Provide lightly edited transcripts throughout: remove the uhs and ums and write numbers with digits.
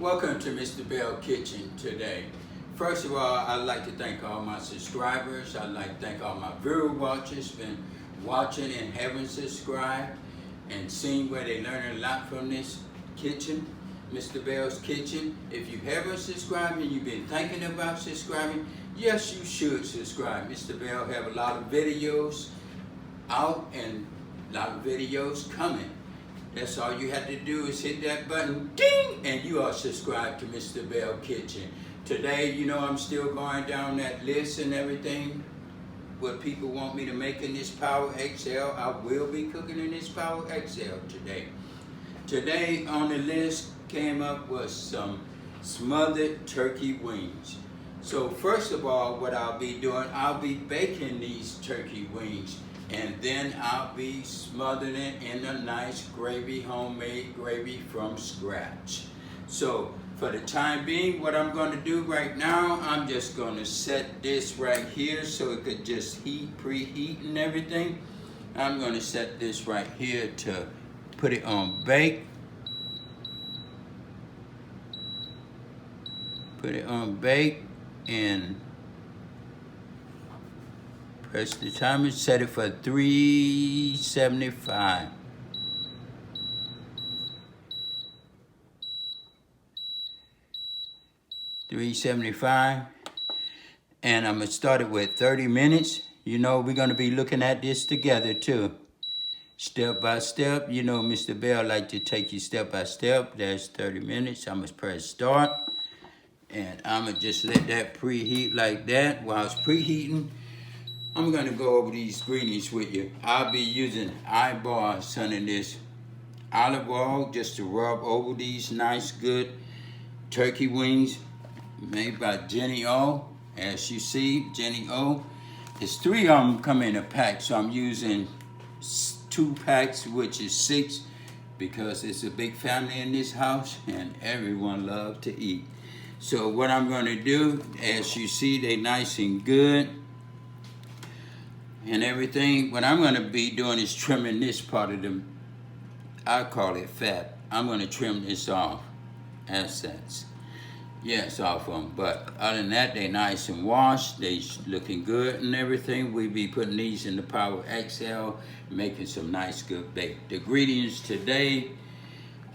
Welcome to Mr. Belle Kitchen today. First of all, I'd like to thank all my subscribers. I'd like to thank all my viewer watchers been watching and haven't subscribed and seen where they learn a lot from this kitchen, Mr. Belle's Kitchen. If you haven't subscribed and you've been thinking about subscribing, yes, you should subscribe. Mr. Belle have a lot of videos out and a lot of videos coming. That's all you have to do is hit that button, ding, and you are subscribed to Mr. Belle Kitchen. Today, you know, I'm still going down that list and everything, what people want me to make in this Power XL. I will be cooking in this Power XL today. Today on the list came up was some smothered turkey wings. So first of all, what I'll be doing, I'll be baking these turkey wings, and then I'll be smothering it in a nice gravy, homemade gravy from scratch. So for the time being, what I'm going to do right now, I'm just going to set this right here so it could just preheat and everything. I'm going to set this right here to put it on bake. Put it on bake and press the timer, set it for 375. And I'm gonna start it with 30 minutes. You know, we're gonna be looking at this together too. Step by step, you know, Mr. Belle like to take you step by step. That's 30 minutes. I'm gonna press start. And I'm gonna just let that preheat like that. While it's preheating, I'm gonna go over these ingredients with you. I'll be using eyeball some of this olive oil just to rub over these nice good turkey wings made by Jennie O. As you see, Jennie O. There's 3 of them come in a pack, so I'm using 2 packs, which is 6, because it's a big family in this house and everyone loves to eat. So what I'm gonna do, as you see, they nice and good and everything. What I'm gonna be doing is trimming this part of them. I call it fat. I'm gonna trim this off, assets. Yes, off them. But other than that, they nice and washed. They looking good and everything. We be putting these in the Power XL, making some nice good bake. The ingredients today,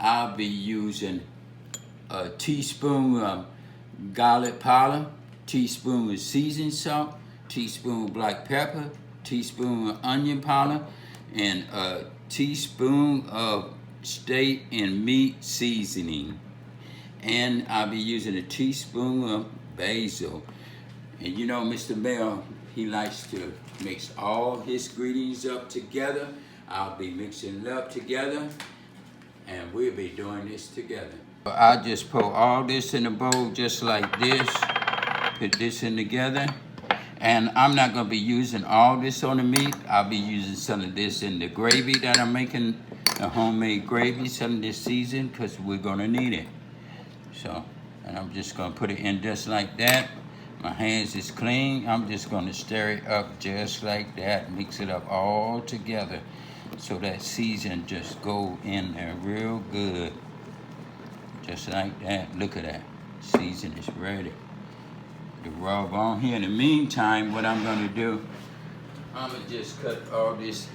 I'll be using a teaspoon of garlic powder, teaspoon of seasoned salt, teaspoon of black pepper, teaspoon of onion powder, and a teaspoon of steak and meat seasoning. And I'll be using a teaspoon of basil. And you know, Mr. Belle, he likes to mix all his ingredients up together. I'll be mixing it up together, and we'll be doing this together. I just put all this in a bowl just like this. Put this in together. And I'm not gonna be using all this on the meat. I'll be using some of this in the gravy that I'm making, the homemade gravy, some of this season, because we're gonna need it. So, and I'm just gonna put it in just like that. My hands is clean. I'm just gonna stir it up just like that. Mix it up all together so that season just go in there real good. Just like that. Look at that. Season is ready to rub on here. In the meantime, what I'm gonna do, I'm gonna just cut all this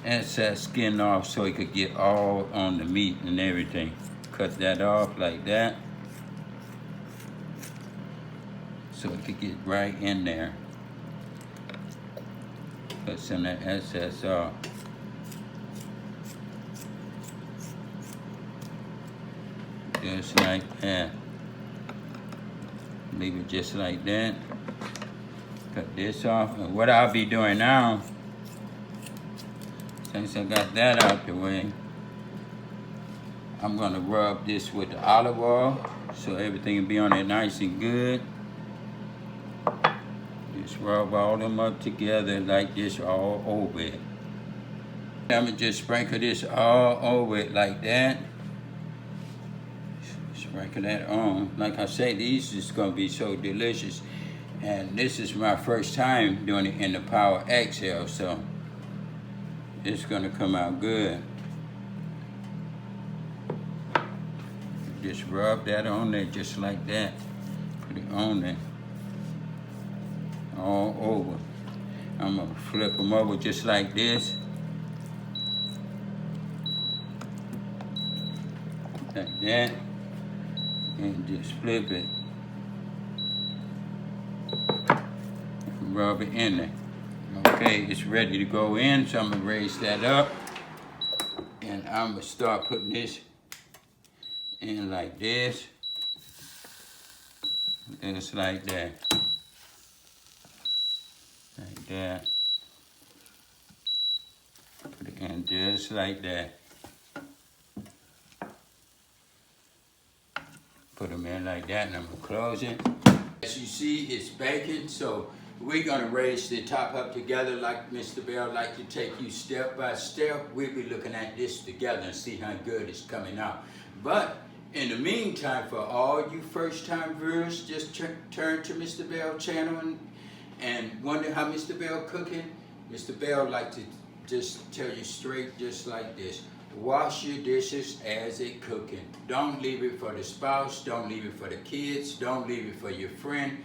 excess skin off so it could get all on the meat and everything. Cut that off like that so it could get right in there. Cut some of that excess off. Just like that. Leave it just like that. Cut this off. And what I'll be doing now, since I got that out the way, I'm gonna rub this with the olive oil so everything will be on there nice and good. Just rub all them up together like this all over it. I'm gonna just sprinkle this all over it like that. Sprinkle that on. Like I say, these is gonna be so delicious. And this is my first time doing it in the Power XL, so it's gonna come out good. Just rub that on there just like that. Put it on there. All over. I'm gonna flip them over just like this. Like that. And just flip it. Rub it in there. Okay, it's ready to go in, so I'm gonna raise that up. And I'm gonna start putting this in like this. And it's like that. Like that. Put it in just like that. Put them in like that, and I'm gonna close it. As you see, it's baking, so we're gonna raise the top up together like Mr. Belle like to take you step by step. We'll be looking at this together and see how good it's coming out. But in the meantime, for all you first-time viewers, just turn to Mr. Belle channel and wonder how Mr. Belle cooking. Mr. Belle like to just tell you straight, just like this. Wash your dishes as they cooking. Don't leave it for the spouse. Don't leave it for the kids. Don't leave it for your friend.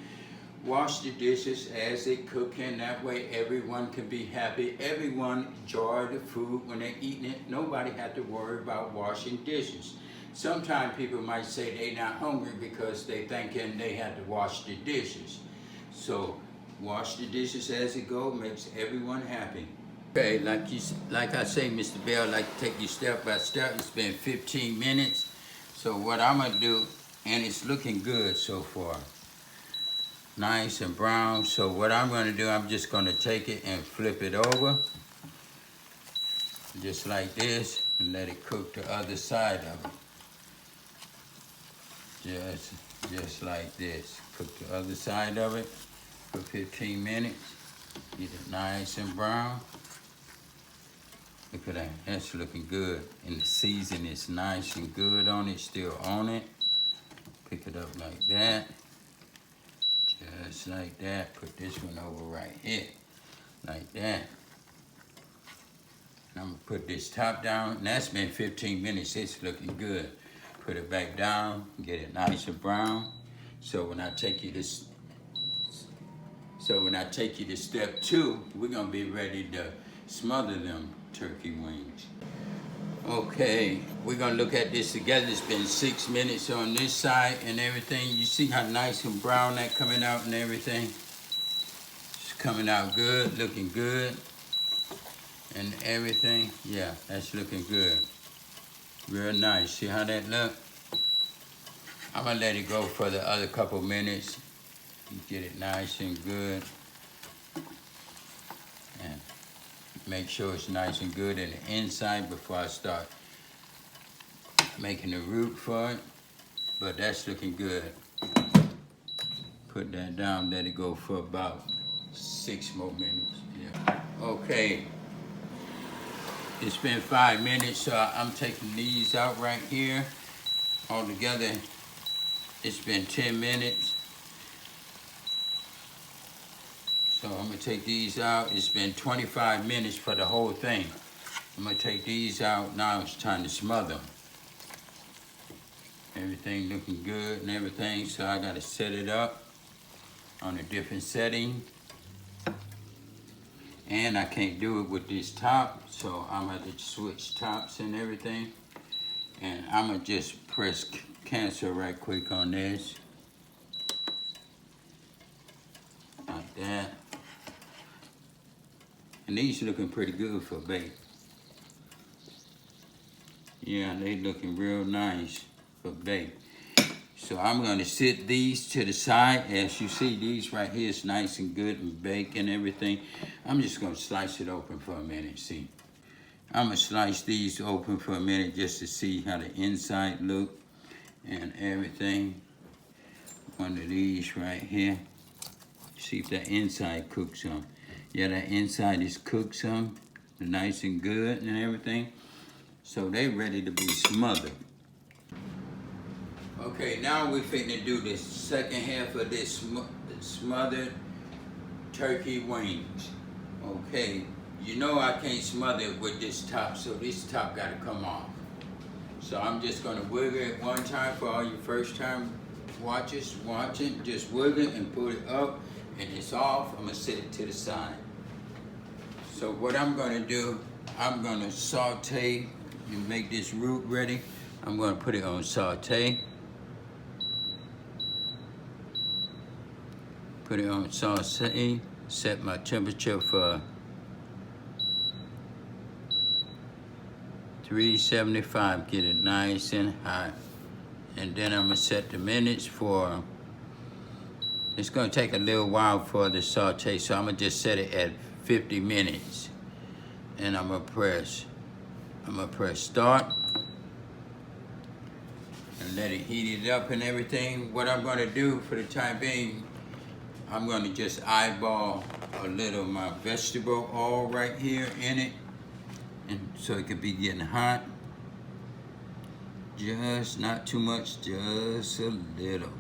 Wash the dishes as they cooking. That way everyone can be happy. Everyone enjoy the food when they're eating it. Nobody have to worry about washing dishes. Sometimes people might say they're not hungry because they thinking they had to wash the dishes. So wash the dishes as it go. Makes everyone happy. Okay, like I say, Mr. Belle, like to take you step by step. It's been 15 minutes. So what I'm gonna do, and it's looking good so far. Nice and brown. So what I'm gonna do, I'm just gonna take it and flip it over. Just like this, and let it cook the other side of it. Just like this. Cook the other side of it for 15 minutes. Get it nice and brown. Look at that, that's looking good. And the season is nice and good on it, still on it. Pick it up like that. Just like that. Put this one over right here. Like that. And I'm gonna put this top down. And that's been 15 minutes, it's looking good. Put it back down, get it nice and brown. So when I take you to step 2, we're gonna be ready to smother them turkey wings. Okay, we're gonna look at this together. It's been 6 minutes on this side and everything. You see how nice and brown that coming out and everything? It's coming out good, looking good and everything. Yeah, that's looking good. Real nice. See how that look? I'm gonna let it go for the other couple minutes. Get it nice and good. And make sure it's nice and good in the inside before I start making the root for it. But that's looking good. Put that down, let it go for about 6 more minutes. Yeah. Okay. It's been 5 minutes, so I'm taking these out right here. Altogether, it's been 10 minutes. So I'm gonna take these out. It's been 25 minutes for the whole thing. I'm gonna take these out. Now it's time to smother them. Everything looking good and everything, so I gotta set it up on a different setting. And I can't do it with this top, so I'm gonna have to switch tops and everything. And I'm gonna just press cancel right quick on this. Like that. And these looking pretty good for bake. Yeah, they looking real nice for bake. So I'm gonna sit these to the side. As you see, these right here is nice and good and baked and everything. I'm just gonna slice it open for a minute, see. I'm gonna slice these open for a minute just to see how the inside look and everything. One of these right here. See if that inside cooks some. Yeah, that inside is cooked some, nice and good and everything. So they ready to be smothered. Okay, now we're finna do the second half of this smothered turkey wings. Okay, you know I can't smother it with this top, so this top gotta come off. So I'm just gonna wiggle it one time for all your first time watchers watching. Just wiggle it and put it up, and it's off. I'm gonna set it to the side. So what I'm gonna do, I'm gonna saute and make this root ready. I'm gonna put it on saute. Put it on saute, set my temperature for 375, get it nice and hot. And then I'm gonna set the minutes for, it's gonna take a little while for the saute, so I'm gonna just set it at 50 minutes. And I'm gonna press start and let it heat it up and everything. What I'm gonna do for the time being, I'm gonna just eyeball a little of my vegetable oil right here in it, and so it could be getting hot. Just not too much, just a little.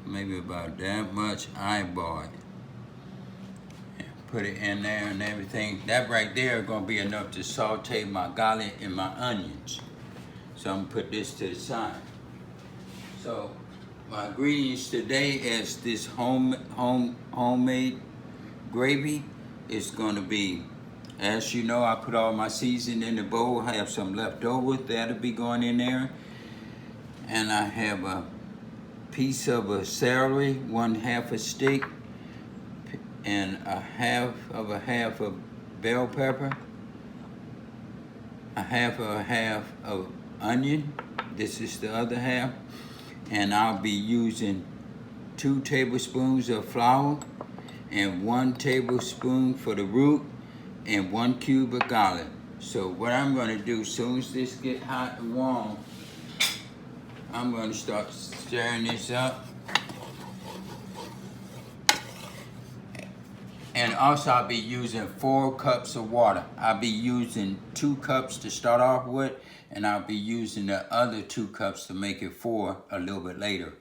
Maybe about that much eyeball it. And put it in there and everything. That right there is gonna be enough to saute my garlic and my onions. So I'm gonna put this to the side. So my ingredients today is this homemade gravy. It's gonna be, as you know, I put all my seasoning in the bowl. I have some left over that'll be going in there. And I have a piece of a celery, 1/2 a stick, and a half of bell pepper, a half of onion. This is the other half. And I'll be using 2 tablespoons of flour and 1 tablespoon for the root and 1 cube of garlic. So what I'm gonna do, as soon as this get hot and warm, I'm gonna start stirring this up. And also I'll be using 4 cups of water. I'll be using 2 cups to start off with, and I'll be using the other 2 cups to make it 4 a little bit later.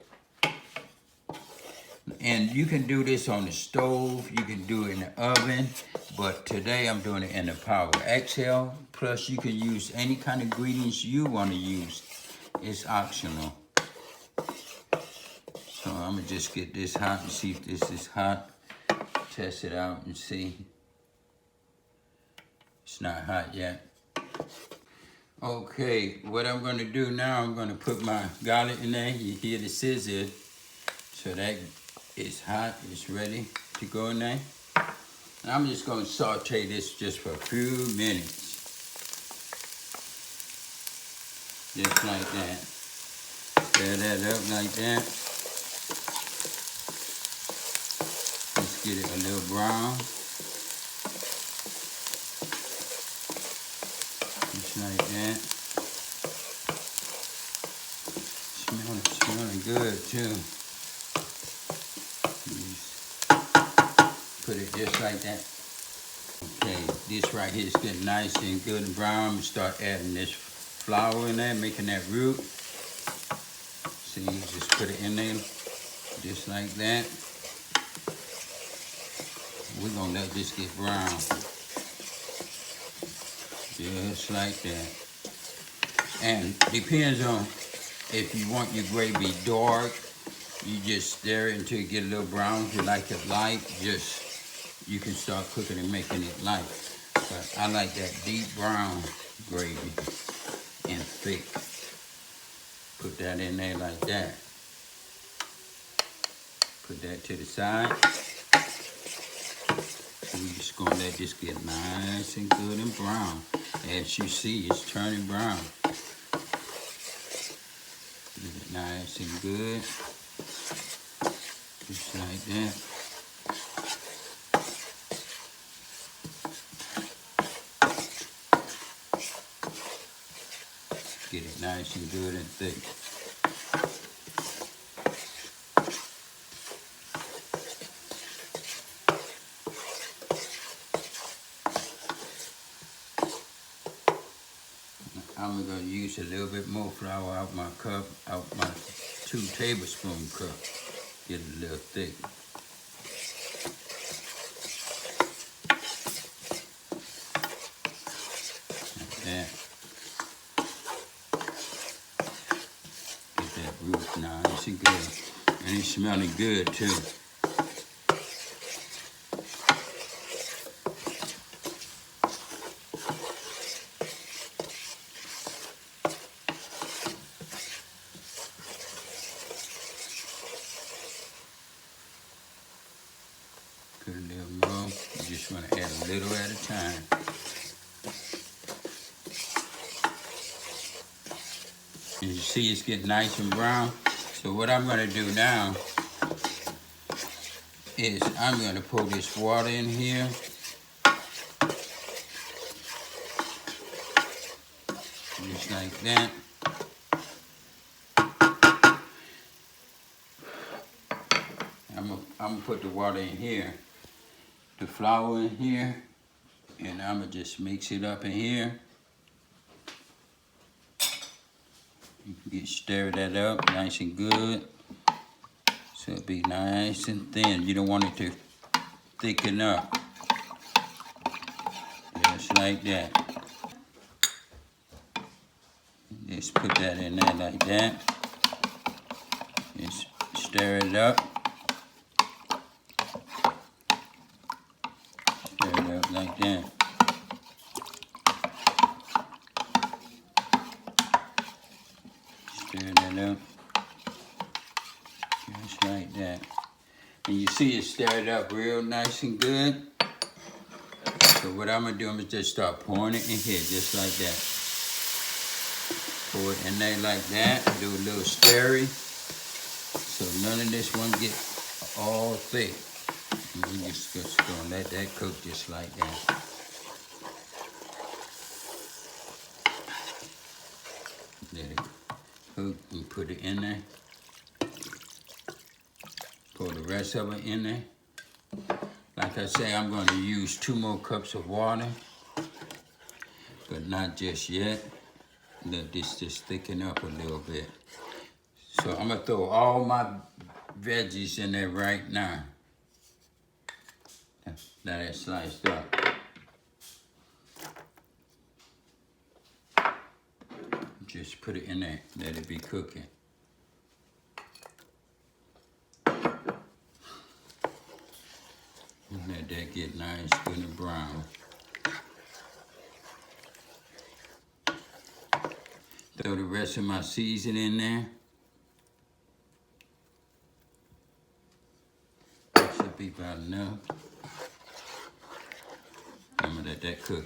And you can do this on the stove, you can do it in the oven, but today I'm doing it in the Power XL. Plus you can use any kind of ingredients you want to use. It's optional. So I'm gonna just get this hot and see if this is hot. Test it out and see. It's not hot yet. Okay, what I'm gonna do now, I'm gonna put my garlic in there. You hear the sizzle. So that is hot, it's ready to go in there. And I'm just gonna saute this just for a few minutes. Just like that. Stir that up like that. Let's get it a little brown. Just like that. Smelling good too. Put it just like that. Okay, this right here is getting nice and good and brown. Start adding this flour in there, making that root. See, just put it in there, just like that. We're gonna let this get brown. Just like that. And depends on if you want your gravy dark, you just stir it until you get a little brown. If you like it light, you can start cooking and making it light. But I like that deep brown gravy and thick. Put that in there like that. Put that to the side. We're just gonna let this get nice and good and brown. As you see, it's turning brown. Get it nice and good. Just like that. Get it nice and good and thick. I'm going to use a little bit more flour out my cup, out my 2 tablespoon cup. Get it a little thick. Like that. roof nice and good. And it's smelling good too. Put a little more. You just want to add a little at a time. And you see it's getting nice and brown. So what I'm going to do now is I'm going to pour this water in here. Just like that. I'm gonna put the water in here, the flour in here, and I'm gonna just mix it up in here. You can stir that up nice and good. So it'll be nice and thin. You don't want it to thicken up. Just like that. Just put that in there like that. Just stir it up. Stir it up like that. Stir that up. Just like that. And you see it stirred up real nice and good. So what I'm gonna do, I'm gonna just start pouring it in here, just like that. Pour it in there like that. Do a little stirring, so none of this won't get all thick. And we're just gonna let that cook just like that. Let it cook and put it in there. Pour the rest of it in there. Like I say, I'm going to use 2 more cups of water, but not just yet. Let this just thicken up a little bit. So I'm going to throw all my veggies in there right now. Now that's sliced up. Just put it in there, let it be cooking. And let that get nice, good and brown. Throw the rest of my seasoning in there. That should be about enough. I'm gonna let that cook.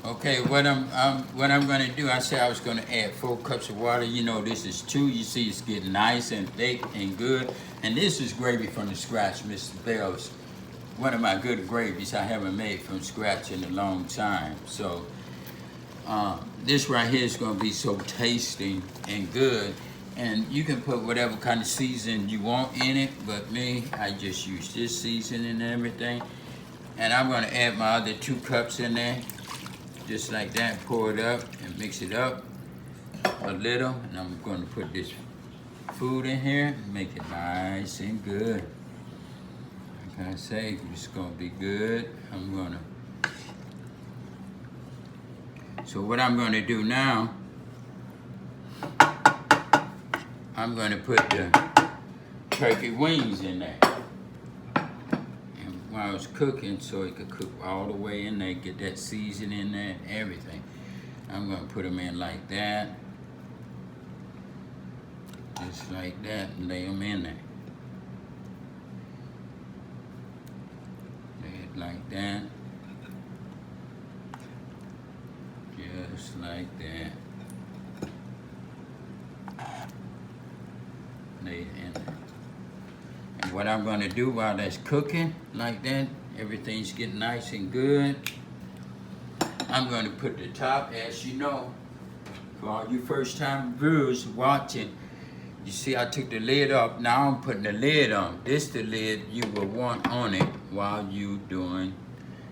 Okay, what I'm gonna do, I said I was gonna add 4 cups of water. You know, this is 2. You see it's getting nice and thick and good. And this is gravy from the scratch, Mr. Belle's. One of my good gravies I haven't made from scratch in a long time. So this right here is gonna be so tasty and good. And you can put whatever kind of season you want in it, but me, I just use this seasoning and everything. And I'm gonna add my other 2 cups in there. Just like that, pour it up and mix it up a little. And I'm going to put this food in here and make it nice and good. Like I say, it's going to be good. So what I'm going to do now, I'm going to put the turkey wings in there. While it's cooking, so it could cook all the way in there, get that seasoning in there and everything. I'm gonna put them in like that. Just like that, and lay them in there. Lay it like that. Just like that. Lay it in there. And what I'm gonna do while that's cooking like that, everything's getting nice and good, I'm gonna put the top, as you know, for all you first time viewers watching, you see I took the lid off, now I'm putting the lid on. This the lid you will want on it while you doing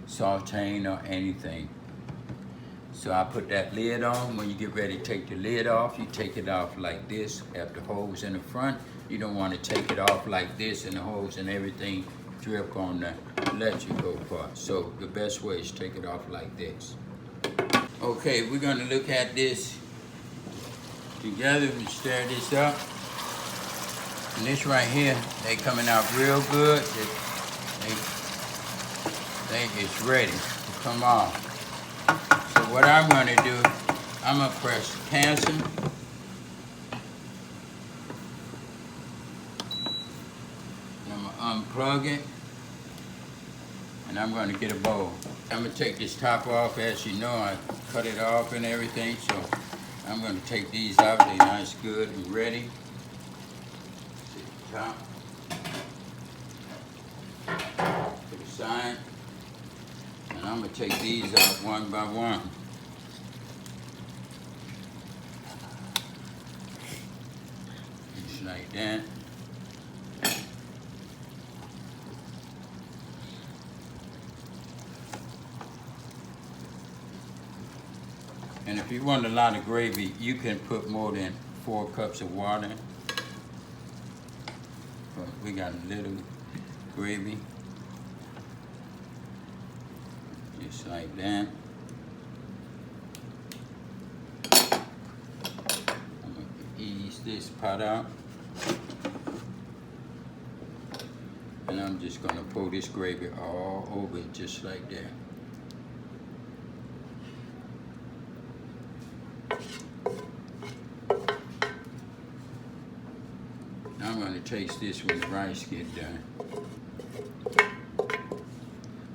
sauteing or anything. So I put that lid on. When you get ready to take the lid off, you take it off like this, have the holes in the front. You don't want to take it off like this and the holes and everything drip on the electrical part. So the best way is take it off like this. Okay, we're gonna look at this. together. We stir this up. And this right here, they coming out real good. It's ready to come off. So what I'm gonna do, I'm gonna press cancel. And I'm gonna unplug it. And I'm gonna get a bowl. I'm gonna take this top off. As you know, I cut it off and everything. So I'm gonna take these out. They're nice, good, and ready. Top. To the side. And I'm gonna take these out one by one. Just like that. And if you want a lot of gravy, you can put more than 4 cups of water. But we got a little gravy. Just like that. I'm gonna ease this pot out. And I'm just gonna pour this gravy all over it just like that. I'm going to taste this when the rice get done.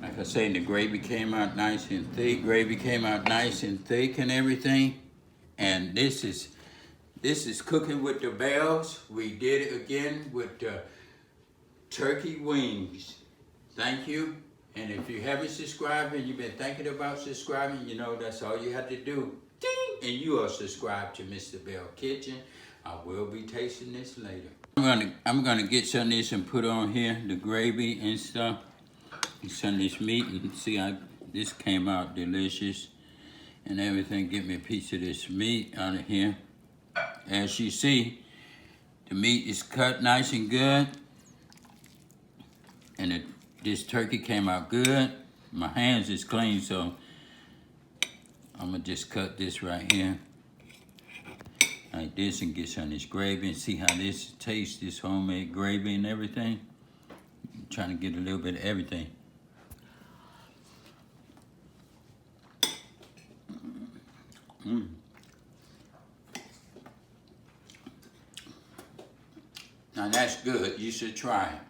Like I say, the gravy came out nice and thick. Gravy came out nice and thick and everything. And this is cooking with the Bells. We did it again with the turkey wings. Thank you. And if you haven't subscribed and you've been thinking about subscribing, you know that's all you have to do. Ding! And you are subscribed to Mr. Belle Kitchen. I will be tasting this later. I'm gonna get some of this and put on here, the gravy and stuff. And some of this meat, and see how this came out delicious and everything. Get me a piece of this meat out of here. As you see, the meat is cut nice and good. And this turkey came out good. My hands is clean, so I'm gonna just cut this right here. Like this, and get some of this gravy and see how this tastes, this homemade gravy and everything. I'm trying to get a little bit of everything. Now that's good, you should try it.